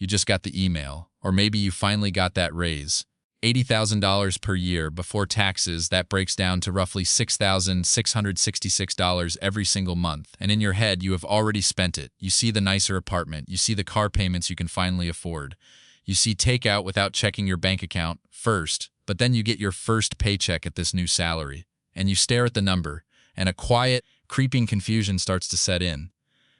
You just got the email, or maybe you finally got that raise. $80,000 per year before taxes, that breaks down to roughly $6,666 every single month. And in your head, you have already spent it. You see the nicer apartment. You see the car payments you can finally afford. You see takeout without checking your bank account first, but then you get your first paycheck at this new salary. And you stare at the number, and a quiet, creeping confusion starts to set in.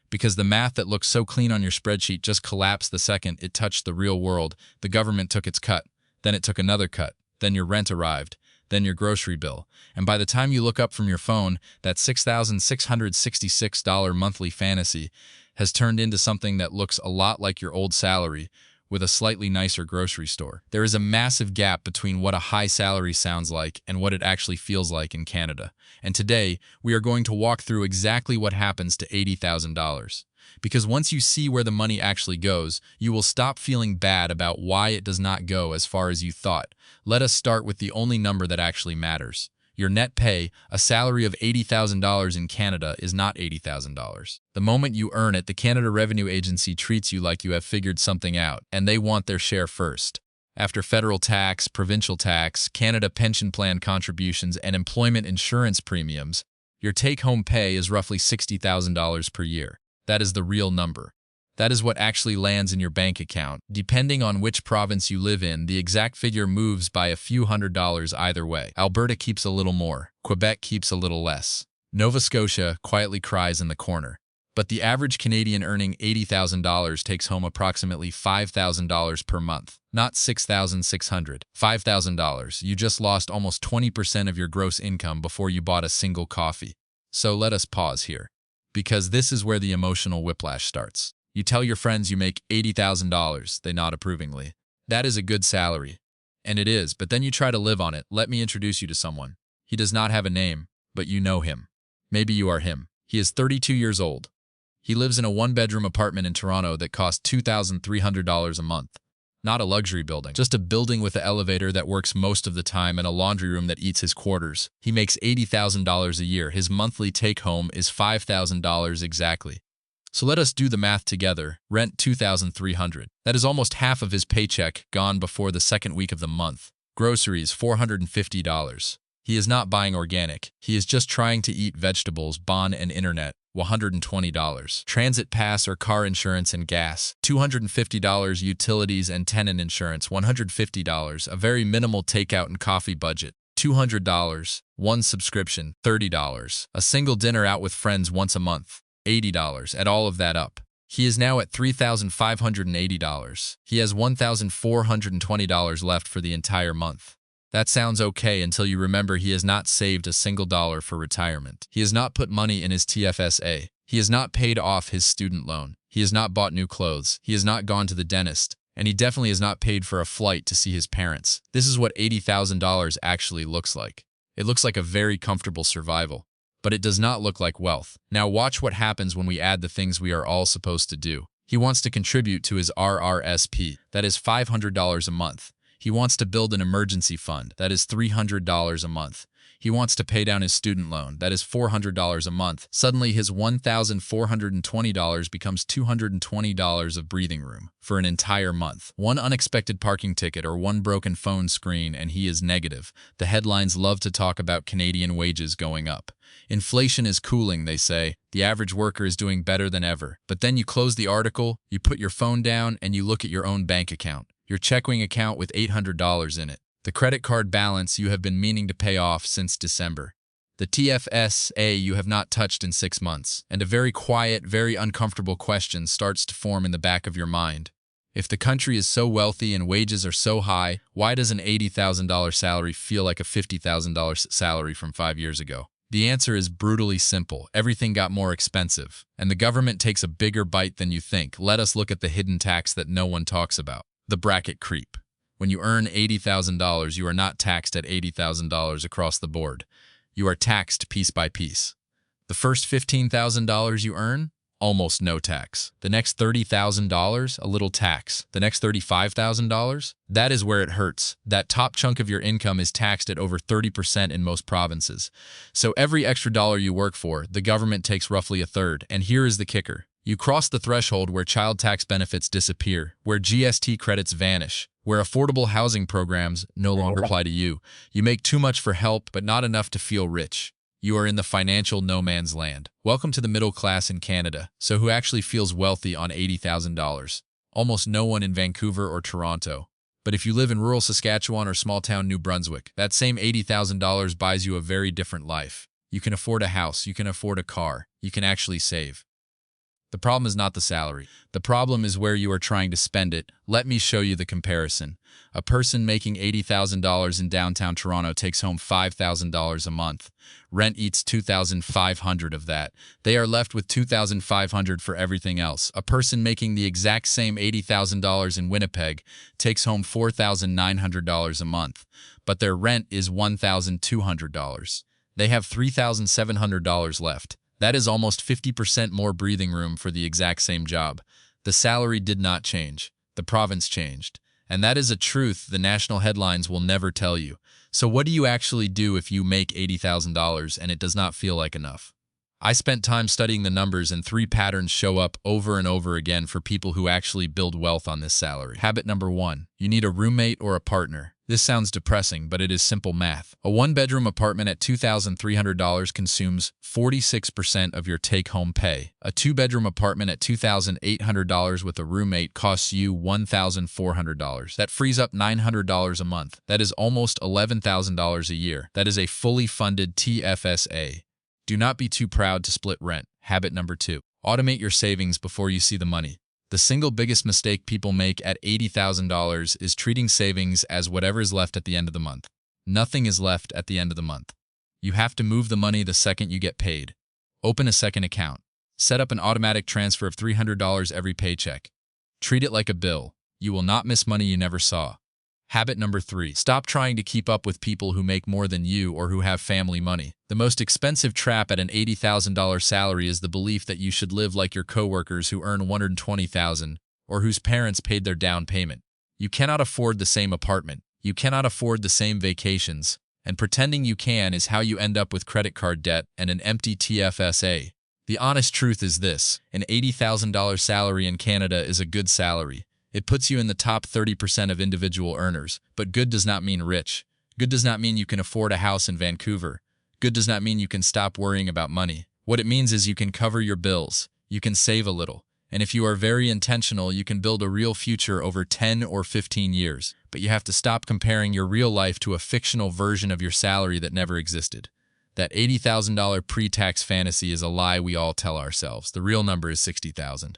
Because the math that looks so clean on your spreadsheet just collapsed the second it touched the real world. The government took its cut. Then it took another cut. Then your rent arrived. Then your grocery bill. And by the time you look up from your phone, that $6,666 monthly fantasy has turned into something that looks a lot like your old salary with a slightly nicer grocery store. There is a massive gap between what a high salary sounds like and what it actually feels like in Canada. And today, we are going to walk through exactly what happens to $80,000. Because once you see where the money actually goes, you will stop feeling bad about why it does not go as far as you thought. Let us start with the only number that actually matters. Your net pay, a salary of $80,000 in Canada, is not $80,000. The moment you earn it, the Canada Revenue Agency treats you like you have figured something out, and they want their share first. After federal tax, provincial tax, Canada pension plan contributions, and employment insurance premiums, your take-home pay is roughly $60,000 per year. That is the real number. That is what actually lands in your bank account. Depending on which province you live in, the exact figure moves by a few $100s either way. Alberta keeps a little more. Quebec keeps a little less. Nova Scotia quietly cries in the corner. But the average Canadian earning $80,000 takes home approximately $5,000 per month. Not $6,600. $5,000. You just lost almost 20% of your gross income before you bought a single coffee. So let us pause here. Because this is where the emotional whiplash starts. You tell your friends you make $80,000, they nod approvingly. That is a good salary. And it is, but then you try to live on it. Let me introduce you to someone. He does not have a name, but you know him. Maybe you are him. He is 32 years old. He lives in a one-bedroom apartment in Toronto that costs $2,300 a month. Not a luxury building, just a building with an elevator that works most of the time and a laundry room that eats his quarters. He makes $80,000 a year. His monthly take-home is $5,000 exactly. So let us do the math together. Rent $2,300. That is almost half of his paycheck gone before the second week of the month. Groceries $450. He is not buying organic. He is just trying to eat vegetables, bond and internet. $120. Transit pass or car insurance and gas. $250. Utilities and tenant insurance. $150. A very minimal takeout and coffee budget. $200. One subscription. $30. A single dinner out with friends once a month. $80. Add all of that up. He is now at $3,580. He has $1,420 left for the entire month. That sounds okay until you remember he has not saved a single dollar for retirement. He has not put money in his TFSA. He has not paid off his student loan. He has not bought new clothes. He has not gone to the dentist. And he definitely has not paid for a flight to see his parents. This is what $80,000 actually looks like. It looks like a very comfortable survival. But it does not look like wealth. Now watch what happens when we add the things we are all supposed to do. He wants to contribute to his RRSP. That is $500 a month. He wants to build an emergency fund. That is $300 a month. He wants to pay down his student loan. That is $400 a month. Suddenly, his $1,420 becomes $220 of breathing room for an entire month. One unexpected parking ticket or one broken phone screen and he is negative. The headlines love to talk about Canadian wages going up. Inflation is cooling, they say. The average worker is doing better than ever. But then you close the article, you put your phone down, and you look at your own bank account. Your checking account with $800 in it. The credit card balance you have been meaning to pay off since December. The TFSA you have not touched in 6 months. And a very quiet, very uncomfortable question starts to form in the back of your mind. If the country is so wealthy and wages are so high, why does an $80,000 salary feel like a $50,000 salary from 5 years ago? The answer is brutally simple. Everything got more expensive. And the government takes a bigger bite than you think. Let us look at the hidden tax that no one talks about. The bracket creep. When you earn $80,000, you are not taxed at $80,000 across the board. You are taxed piece by piece. The first $15,000 you earn, almost no tax. The next $30,000, a little tax. The next $35,000, that is where it hurts. That top chunk of your income is taxed at over 30% in most provinces. So every extra dollar you work for, the government takes roughly a third. And here is the kicker. You cross the threshold where child tax benefits disappear, where GST credits vanish, where affordable housing programs no longer apply to you. You make too much for help, but not enough to feel rich. You are in the financial no man's land. Welcome to the middle class in Canada. So who actually feels wealthy on $80,000? Almost no one in Vancouver or Toronto. But if you live in rural Saskatchewan or small-town New Brunswick, that same $80,000 buys you a very different life. You can afford a house, you can afford a car, you can actually save. The problem is not the salary. The problem is where you are trying to spend it. Let me show you the comparison. A person making $80,000 in downtown Toronto takes home $5,000 a month. Rent eats $2,500 of that. They are left with $2,500 for everything else. A person making the exact same $80,000 in Winnipeg takes home $4,900 a month, but their rent is $1,200. They have $3,700 left. That is almost 50% more breathing room for the exact same job. The salary did not change. The province changed. And that is a truth the national headlines will never tell you. So what do you actually do if you make $80,000 and it does not feel like enough? I spent time studying the numbers, and 3 patterns show up over and over again for people who actually build wealth on this salary. Habit number 1. You need a roommate or a partner. This sounds depressing, but it is simple math. A 1-bedroom apartment at $2,300 consumes 46% of your take-home pay. A 2-bedroom apartment at $2,800 with a roommate costs you $1,400. That frees up $900 a month. That is almost $11,000 a year. That is a fully funded TFSA. Do not be too proud to split rent. Habit number 2. Automate your savings before you see the money. The single biggest mistake people make at $80,000 is treating savings as whatever is left at the end of the month. Nothing is left at the end of the month. You have to move the money the second you get paid. Open a second account. Set up an automatic transfer of $300 every paycheck. Treat it like a bill. You will not miss money you never saw. Habit number 3. Stop trying to keep up with people who make more than you or who have family money. The most expensive trap at an $80,000 salary is the belief that you should live like your coworkers who earn $120,000 or whose parents paid their down payment. You cannot afford the same apartment. You cannot afford the same vacations. And pretending you can is how you end up with credit card debt and an empty TFSA. The honest truth is this: an $80,000 salary in Canada is a good salary. It puts you in the top 30% of individual earners, but good does not mean rich. Good does not mean you can afford a house in Vancouver. Good does not mean you can stop worrying about money. What it means is you can cover your bills, you can save a little, and if you are very intentional, you can build a real future over 10 or 15 years. But you have to stop comparing your real life to a fictional version of your salary that never existed. That $80,000 pre-tax fantasy is a lie we all tell ourselves. The real number is $60,000.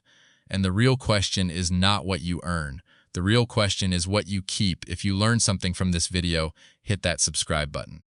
And the real question is not what you earn. The real question is what you keep. If you learned something from this video, hit that subscribe button.